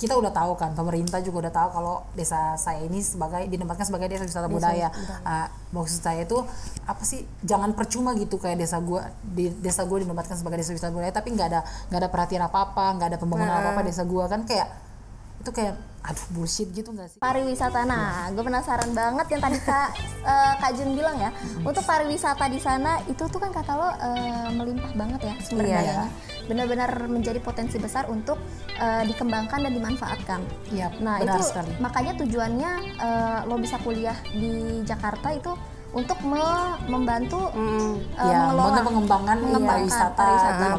kita udah tahu kan, pemerintah juga udah tahu kalau desa saya ini dinamakan sebagai desa wisata budaya. Maksud saya itu apa sih, jangan percuma gitu kayak desa gue dinamakan sebagai desa wisata budaya tapi nggak ada perhatian apa-apa, nggak ada pembangunan apa-apa desa gue kan, kayak itu kayak aduh bullshit gitu nggak sih? Pariwisata, nah gue penasaran banget yang tadi Kak Jun bilang ya, untuk pariwisata di sana itu tuh kan kata lo melimpah banget ya sumber dayanya, benar-benar menjadi potensi besar untuk dikembangkan dan dimanfaatkan. Nah itu sekali. makanya tujuannya lo bisa kuliah di Jakarta itu untuk membantu mengelola pengembangan pariwisata.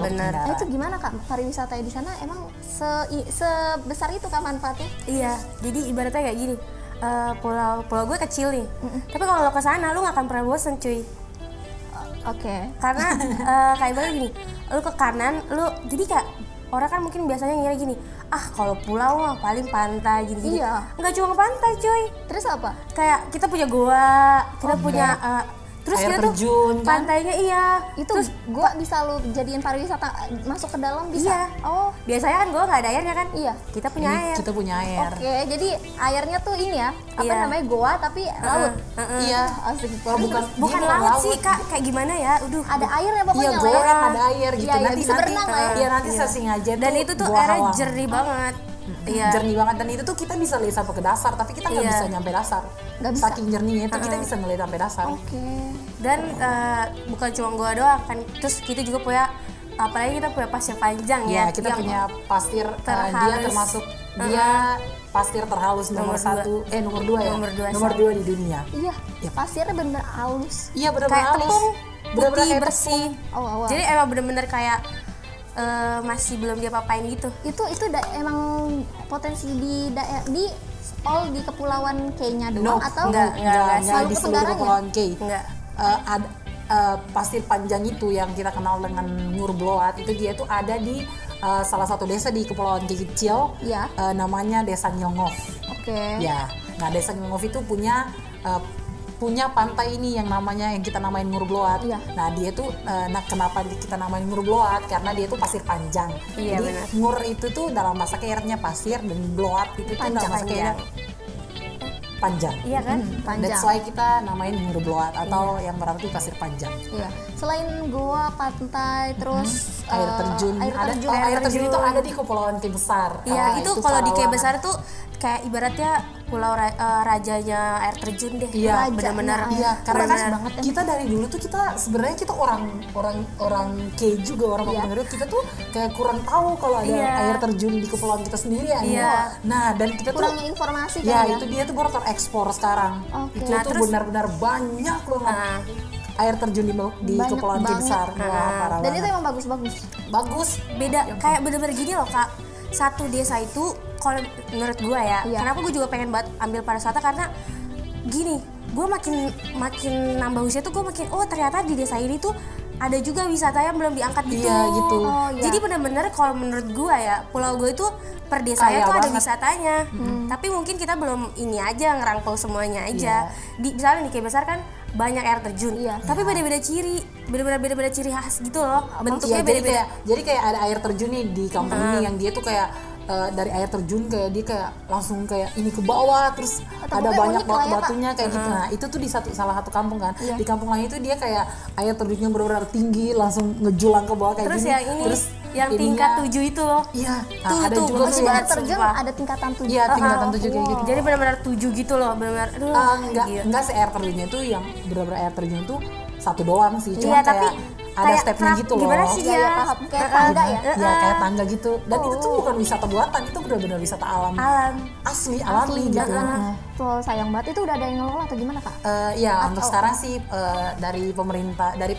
Benar. Nah, itu gimana Kak, pariwisata di sana emang sebesar itu Kak manfaatnya? Iya, jadi ibaratnya kayak gini, pulau gue kecil nih, tapi kalau lo ke sana lo nggak akan pernah bosen cuy. Karena kayak ibaratnya gini, lo ke kanan, lo jadi kayak orang kan mungkin biasanya ngira gini, kalau pulau mah paling pantai gini-gini. Nggak cuma ke pantai cuy. Terus apa? Kayak kita punya goa, kita punya terus air kita terjun, tuh pantainya itu terus gua bisa lo jadiin pariwisata, masuk ke dalam bisa. Biasanya kan gua nggak ada airnya kan. Kita punya air. Kita punya air. Jadi airnya tuh ini ya, namanya goa tapi laut. Asik. Bukan laut sih Kak, kayak gimana ya? Ada airnya pokoknya. Goa ada air gitu. Nanti bisa berenang lah ya. Iya nanti saya sengaja. Dan itu tuh airnya jernih banget. Jernih banget, dan itu tuh kita bisa lihat sampai ke dasar, tapi kita nggak bisa nyampe dasar. Saking jernihnya itu kita bisa ngeliat sampai dasar. Dan bukan cuma gua doang kan, terus kita juga punya, apalagi kita punya pasir panjang ya. Kita punya pasir dia termasuk pasir terhalus nomor 2 di dunia. Pasirnya benar-benar halus. Benar-benar kayak halus. Tepung, putih Kayak bersih. Jadi emang bener-bener kayak masih belum diapa-apain gitu. Itu emang potensi di kepulauan K-nya doang atau enggak di seluruh kepulauan K. Enggak. Ada pasir panjang itu yang kita kenal dengan Ngurbloat, itu dia tuh ada di salah satu desa di kepulauan K kecil, namanya Desa Nyongov. Nah Desa Nyongov itu punya pantai ini yang kita namain Ngurbloat. Nah dia tuh kenapa kita namain Ngurbloat, karena dia tuh pasir panjang. Jadi ngur itu tuh dalam bahasa K-nya pasir, dan bloat itu tuh dalam bahasa K-nya panjang. Iya kan? Panjang. That's why kita namain Ngurbloat atau yang berarti pasir panjang. Selain goa, pantai, terus air terjun. Air terjun itu ada di kepulauan K besar. Itu kalau di K besar tuh kayak ibaratnya pulau rajanya air terjun deh. Benar-benar. Karena kan kita dari dulu tuh sebenarnya kita orang K juga, orang Papua kita tuh kayak kurang tahu kalau ada air terjun di kepulauan kita sendiri ya. Nah, dan kita kurang tuh informasi kan ya. Itu dia tuh baru terekspor sekarang. Itu tuh benar-benar banyak banget air terjun di kepulauan K besar. Dan itu emang bagus. Beda kayak bener-bener gini loh Kak. Satu desa itu kalau menurut gue ya, kenapa gue juga pengen banget ambil pariwisata, karena gini, gue makin nambah usia tuh gue makin ternyata di desa ini tuh ada juga wisata yang belum diangkat gitu. Jadi benar-benar kalau menurut gue ya, pulau gue itu per desanya tuh ada wisatanya. Tapi mungkin kita belum ini aja ngerangkul semuanya aja. Misalnya nih kayak besar kan banyak air terjun, tapi beda-beda ciri, benar-benar beda-beda ciri khas gitu loh. Bentuknya beda-beda. Jadi kayak ada air terjun nih di kampung ini yang dia tuh kayak dari air terjun kayak dia kayak langsung kayak ini ke bawah, terus ada banyak batu-batunya kayak gitu. Nah itu tuh di salah satu kampung kan. Di kampung lain itu dia kayak air terjunnya benar-benar tinggi, langsung ngejulang ke bawah kayak terus gini. Yang ini, terus yang tingkat 7 itu loh. Ada juga tuh air terjun ada tingkatan 7. Tingkatan 7 kayak gitu. Jadi benar-benar 7 gitu loh, benar-benar. Enggak sih, air terjunnya tuh yang benar-benar air terjun tuh satu doang sih. Cuma kayak ada stepnya gitu loh. Gimana sih tahap kayak tangga ya? Kayak tangga gitu. Dan itu tuh bukan wisata buatan, itu benar-benar wisata alam. Asli gitu. Tuh sayang banget, itu udah ada yang ngelola atau gimana Kak? Untuk sekarang sih dari pemerintah, dari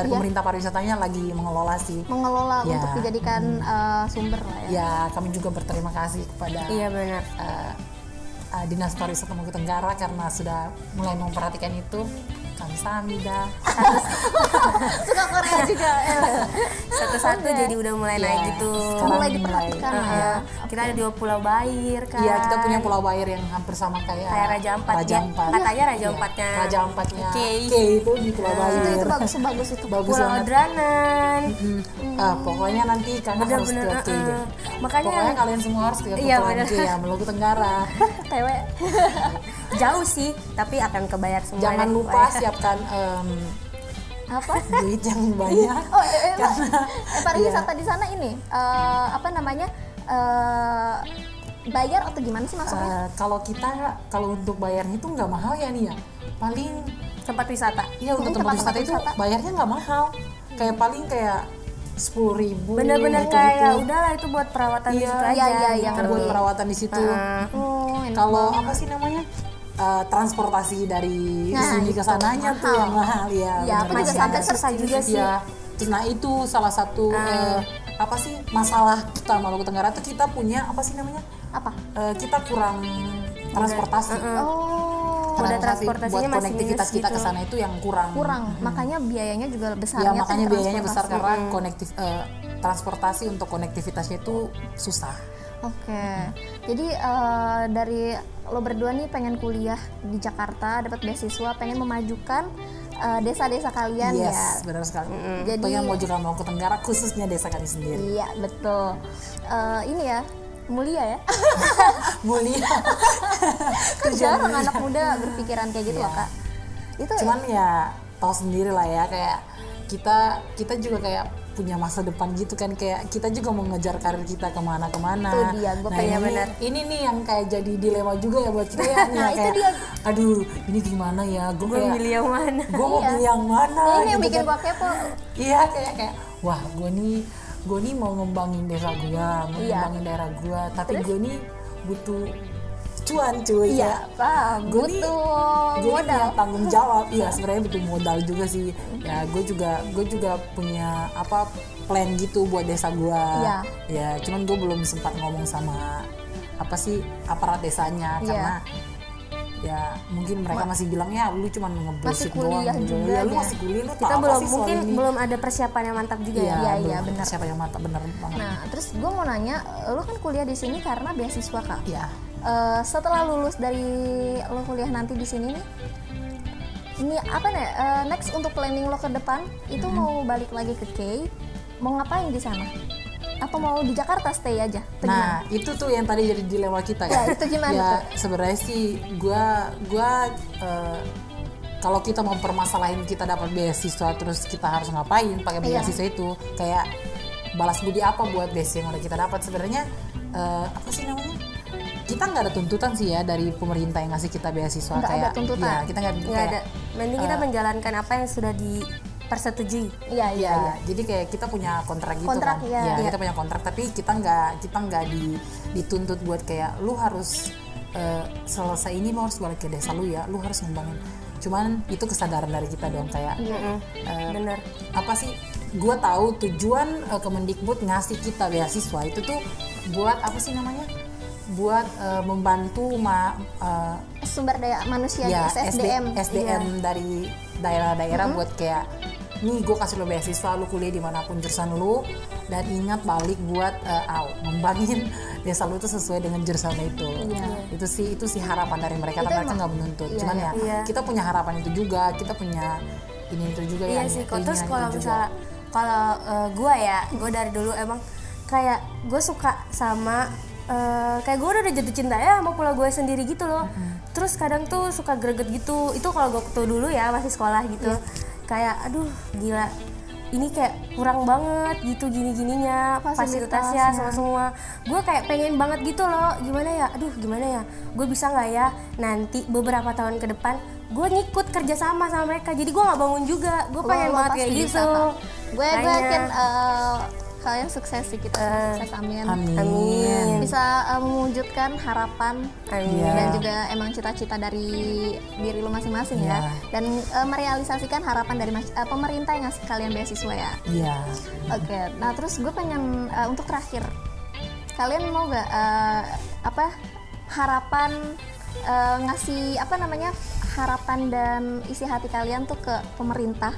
pemerintah pariwisatanya lagi mengelola sih. Mengelola untuk dijadikan sumber lah ya. Kami juga berterima kasih kepada Dinas Pariwisata Maluku Tenggara karena sudah mulai memperhatikan itu. Kamsahamnida. Suka Korea juga. Satu-satu jadi udah mulai naik gitu. Mulai diperhatikan ya. Kita ada 2 pulau Bair kan. Iya, kita punya pulau Bair yang hampir sama kayak Raja Ampat. Raja Ampat. Katanya Raja Ampatnya. Raja Ampatnya. Oke. Itu di pulau Bair. Itu bagus itu. Bagus Pulau banget. Dranan. Pokoknya nanti kalian harus ke Kei deh. Pokoknya kalian semua harus ke Kepulauan Kei ya, Maluku Tenggara. TW. Jauh sih, tapi akan kebayar semua. Jangan lupa siapkan apa duit yang banyak. Karena pariwisata di sana ini apa namanya bayar atau gimana sih maksudnya? Kalau untuk bayarnya itu nggak mahal ya nih ya. Paling tempat wisata. Iya, untuk tempat wisata itu bayarnya nggak mahal. Kayak paling kayak 10.000. Bener-bener gitu, kayak udahlah itu buat perawatan di situ aja. Iya, buat perawatan di situ. Kalau apa sih namanya? Transportasi dari sini ke sananya tuh yang mahal ya. Iya, masih agak susah juga sih. Ya. Nah, itu salah satu apa sih masalah kita Maluku Tenggara tuh kita punya apa sih namanya? Apa? Kita kurang transportasi. Moda transportasinya buat konektivitas kita ke sana itu yang kurang. Makanya biayanya juga besar. Ya, makanya biayanya besar karena transportasi untuk konektivitasnya itu susah. Oke. Jadi dari lo berdua nih pengen kuliah di Jakarta, dapat beasiswa, pengen memajukan desa-desa kalian ya. Yes, benar sekali. Jadi pengen memajukan Maluku Tenggara khususnya desa kami sendiri. Iya, betul. Ini ya, mulia ya. Mulia. Kan jarang anak muda berpikiran kayak gitu loh, Kak. Itu cuman ya tahu sendiri lah ya, kayak kita juga kayak punya masa depan gitu kan, kayak kita juga mau ngejar karir kita kemana-kemana. Itu dia, gue pengen benar. Ini nih yang kayak jadi dilema juga ya buat kita ya. Nah, kayak, itu dia. Aduh, ini gimana ya? Gue milih yang mana? Gue mau pilih yang mana? Ini yang bikin gue kepo. Iya, kayak wah, gue nih mau ngembangin desa gue, mau ngembangin daerah gue, tapi gue nih butuh cuan cuy. Iya, paham. Butuh modal. Tanggung jawab. Iya, sebenarnya butuh modal juga sih. Ya, gue juga punya plan gitu buat desa gue. Iya. Ya, cuman gue belum sempat ngomong sama aparat desanya karena ya mungkin mereka masih bilang ya lu cuma nge-bullshit doang. Juga, lu masih kuliah, lu kita tahu apa sih mungkin belum ada persiapan yang mantap juga ya. Iya, benar. Persiapan yang mantap bener banget. Nah, terus gue mau nanya, lu kan kuliah di sini karena beasiswa, Kak. Iya. Setelah lulus dari lo kuliah nanti di sini nih, ini apa nih next untuk planning lo ke depan itu mau balik lagi ke Kei, mau ngapain di sana? Apa mau di Jakarta stay aja? Nah, itu tuh yang tadi jadi dilema kita kan. Ya, itu gimana ya, tuh? sebenarnya sih gua kalau kita mempermasalahin kita dapat beasiswa terus kita harus ngapain pakai beasiswa itu, kayak balas budi apa buat beasiswa yang udah kita dapat. Sebenarnya apa sih namanya? Kita nggak ada tuntutan sih ya dari pemerintah yang ngasih kita beasiswa. Nggak kayak ada tuntutan. Ya, kita nggak ada. Mending kita menjalankan apa yang sudah dipersetujui. Iya. Jadi kayak kita punya kontrak gitu Kontrak, kan. iya. Kita punya kontrak, tapi kita nggak dituntut buat kayak lu harus selesai ini lu harus balik ke desa lu ya, lu harus ngembangin. Cuman itu kesadaran dari kita dong, kayak bener. Apa sih? Gua tahu tujuan Kemendikbud ngasih kita beasiswa itu tuh buat apa sih namanya? Buat membantu sumber daya manusia ya, SDM dari daerah-daerah buat kayak nih gue kasih lo beasiswa, lu kuliah dimanapun jurusan lu, dan ingat balik buat ngembangin desa lu itu sesuai dengan jurusan itu. Itu sih harapan dari mereka, tapi mereka nggak menuntut. Cuman kita punya harapan itu juga, kita punya ini itu juga. Iya sih. Terus kalau misalnya gue dari dulu emang kayak gue suka sama kayak gue udah jatuh cinta ya sama pulau gue sendiri gitu loh. Terus kadang tuh suka greget gitu. Itu kalau gue tuh dulu ya masih sekolah gitu. Kayak aduh gila, ini kayak kurang banget gitu gininya fasilitasnya sama semua. Gue kayak pengen banget gitu loh. Gimana ya? Gue bisa nggak ya nanti beberapa tahun ke depan gue ngikut kerja sama mereka. Jadi gue nggak bangun juga. Gue pengen banget kayak gitu. Gue yakin kalian sukses sih, kita sukses, amin. Bisa mewujudkan harapan dan juga emang cita-cita dari diri lo masing-masing ya, dan merealisasikan harapan dari pemerintah yang ngasih kalian beasiswa ya. Oke. Nah terus gue pengen untuk terakhir, kalian mau gak harapan ngasih harapan dan isi hati kalian tuh ke pemerintah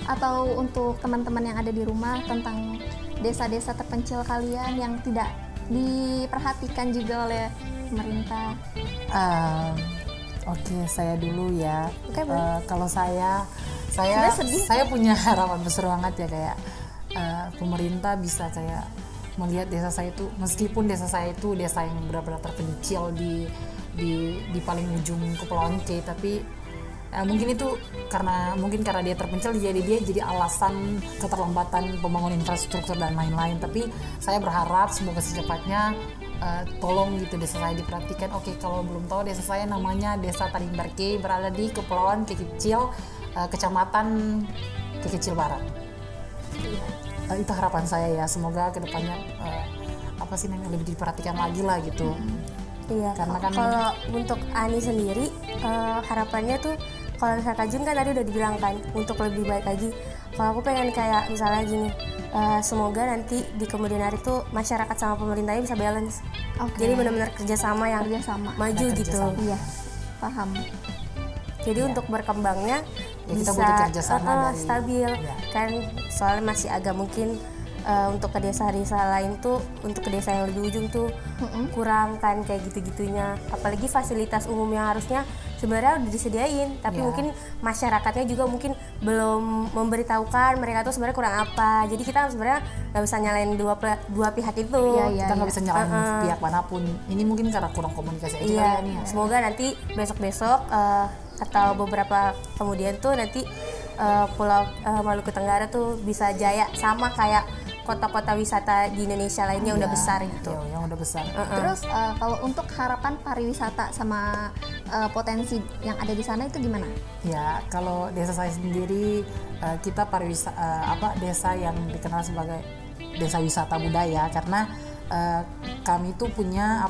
atau untuk teman-teman yang ada di rumah tentang desa-desa terpencil kalian yang tidak diperhatikan juga oleh pemerintah? Oke, saya dulu ya. Kalau saya punya harapan besar banget ya, kayak pemerintah bisa kayak melihat desa saya itu, meskipun desa saya itu desa yang benar-benar terpencil di paling ujung Kepulauan K, tapi mungkin karena dia terpencil, dia jadi alasan keterlambatan pembangunan infrastruktur dan lain-lain. Tapi saya berharap semoga secepatnya tolong gitu desa saya diperhatikan. Oke, kalau belum tahu, desa saya namanya Desa Tanimbar K, berada di Kepulauan K Kecil, Kecamatan K Kecil Barat. Itu harapan saya ya, semoga kedepannya lebih diperhatikan lagi lah gitu. Iya, karena kan kalau untuk Ani sendiri harapannya tuh, kalau misalnya Kak Jun kan tadi udah dibilang kan untuk lebih baik lagi. Kalau aku pengen kayak misalnya gini, semoga nanti di kemudian hari tuh masyarakat sama pemerintahnya bisa balance. Jadi benar-benar kerjasama yang maju gitu. Iya, paham. Jadi untuk berkembangnya ya, bisa kita butuh kerjasama dari, stabil kan, soalnya masih agak mungkin untuk ke desa-desa lain tuh, untuk ke desa yang lebih ujung tuh kurang kan kayak gitu-gitunya, apalagi fasilitas umum yang harusnya sebenarnya udah disediain, tapi mungkin masyarakatnya juga mungkin belum memberitahukan mereka tuh sebenarnya kurang apa. Jadi kita sebenarnya nggak bisa nyalain dua pihak itu. Kita nggak bisa nyalain pihak manapun. Ini mungkin karena kurang komunikasi aja ya. Semoga nanti besok-besok atau beberapa kemudian tuh nanti Pulau Maluku Tenggara tuh bisa jaya sama kayak kota-kota wisata di Indonesia lainnya udah besar gitu. Yang udah besar. Terus kalau untuk harapan pariwisata sama potensi yang ada di sana itu gimana? Ya, kalau desa saya sendiri kita desa yang dikenal sebagai desa wisata budaya, karena kami tuh punya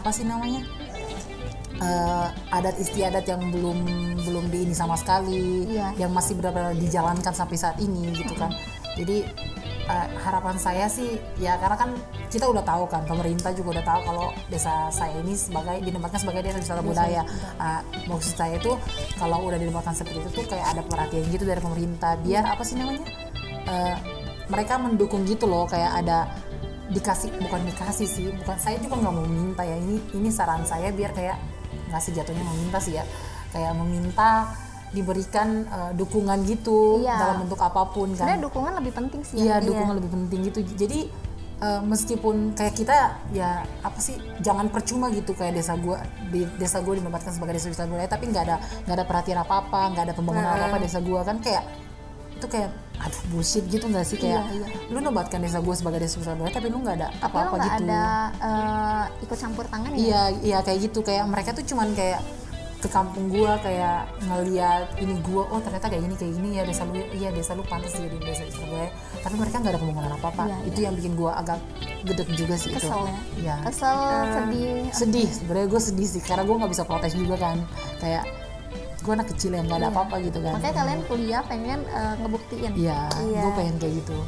adat istiadat yang belum di ini sama sekali, yang masih benar-benar dijalankan sampai saat ini gitu kan. Jadi harapan saya sih ya, karena kan kita udah tahu kan, pemerintah juga udah tahu kalau desa saya ini dinamakan sebagai desa wisata budaya. Maksud saya itu kalau udah dinamakan seperti itu tuh kayak ada perhatian gitu dari pemerintah, biar mereka mendukung gitu loh, kayak ada bukan saya juga nggak mau minta ya, ini saran saya, biar kayak nggak sih jatuhnya meminta sih ya, kayak meminta diberikan dukungan gitu dalam bentuk apapun kan. Sebenarnya dukungan lebih penting sih. Iya, dukungan lebih penting gitu. Jadi meskipun kayak kita ya jangan percuma gitu, kayak desa gue dinobatkan sebagai desa wisata budaya tapi nggak ada perhatian apa-apa, nggak ada pembangunan apa-apa desa gue kan, kayak itu kayak aduh bullshit gitu nggak sih, kayak lu nobatkan desa gue sebagai desa wisata budaya tapi lu nggak ada apa-apa gitu. Tapi lu nggak ada ikut campur tangan ya? Iya kayak gitu, kayak mereka tuh cuman kayak ke kampung gua, kayak ngeliat ini gua, oh ternyata kayak gini ya desa lu pantas jadi desa wisata budaya, tapi mereka nggak ada pembangunan apa-apa. Itu yang bikin gua agak gedek juga sih. Kesel itu. Kesel, sedih. Sebenarnya gua sedih sih, karena gua nggak bisa protes juga kan, kayak gue anak kecil yang nggak ada apa-apa gitu kan. Makanya kalian kuliah pengen ngebuktiin. Iya, gue pengen kayak gitu.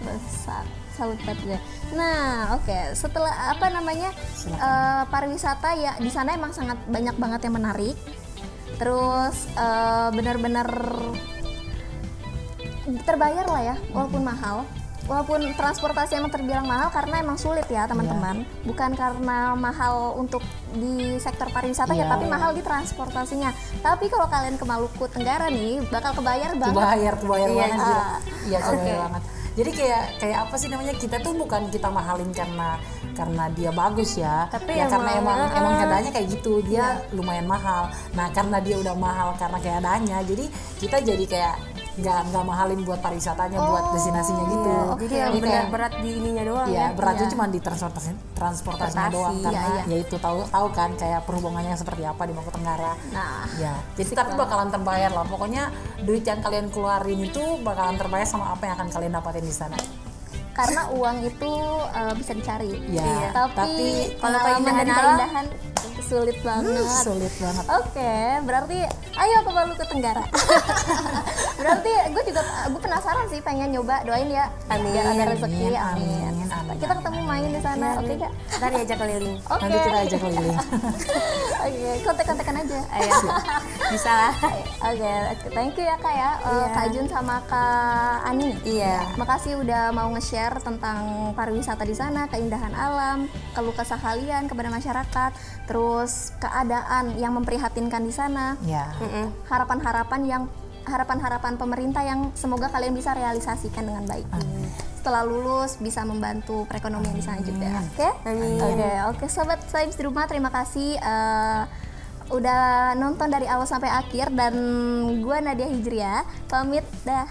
Besar, salut banget. Nah, oke. Setelah pariwisata ya di sana emang sangat banyak banget yang menarik. Terus benar-benar terbayar lah ya, walaupun mahal. Walaupun transportasi emang terbilang mahal karena emang sulit ya teman-teman. Bukan karena mahal untuk di sektor pariwisata ya, tapi mahal di transportasinya. Tapi kalau kalian ke Maluku Tenggara nih bakal kebayar banget. Kebayar banget. Iya, kebayar banget. Jadi kayak apa sih namanya, kita tuh bukan kita mahalin karena dia bagus ya. Tapi ya karena emang keadaannya kayak gitu, dia lumayan mahal. Nah, karena dia udah mahal karena keadaannya, jadi kita jadi kayak nggak mahalin buat pariwisatanya, buat destinasinya gitu. Jadi yang berat di ininya doang. Iya, beratnya cuma di transportasinya doang, karena ya itu tahu kan kayak perhubungannya seperti apa di Maluku Tenggara. Nah, jadi tapi bakalan terbayar lah. Pokoknya duit yang kalian keluarin itu bakalan terbayar sama apa yang akan kalian dapatin di sana. Karena uang itu bisa dicari. Iya. Tapi kalau keindahan itu sulit banget. Sulit banget. Oke, berarti ayo ke Maluku Tenggara. Berarti gue penasaran sih, pengen nyoba, doain ya. Amin. Biar ada rezeki, amin. Kita ketemu main di sana, oke Kak? Ntar diajak keliling. Nanti kita ajak keliling. Oke, kontak-kontakan aja. Ayo, bisa lah. Oke, thank you ya Kak ya, Kak Jun sama Kak Ani. Iya. Makasih udah mau nge-share tentang pariwisata di sana, keindahan alam, keluh kesah kalian kepada masyarakat, terus keadaan yang memprihatinkan di sana. Ya. Harapan-harapan pemerintah yang semoga kalian bisa realisasikan dengan baik. Setelah lulus bisa membantu perekonomian di sana juga. Oke? Oke, sobat Science di rumah, terima kasih udah nonton dari awal sampai akhir, dan gue Nadia Hijriah pamit dah.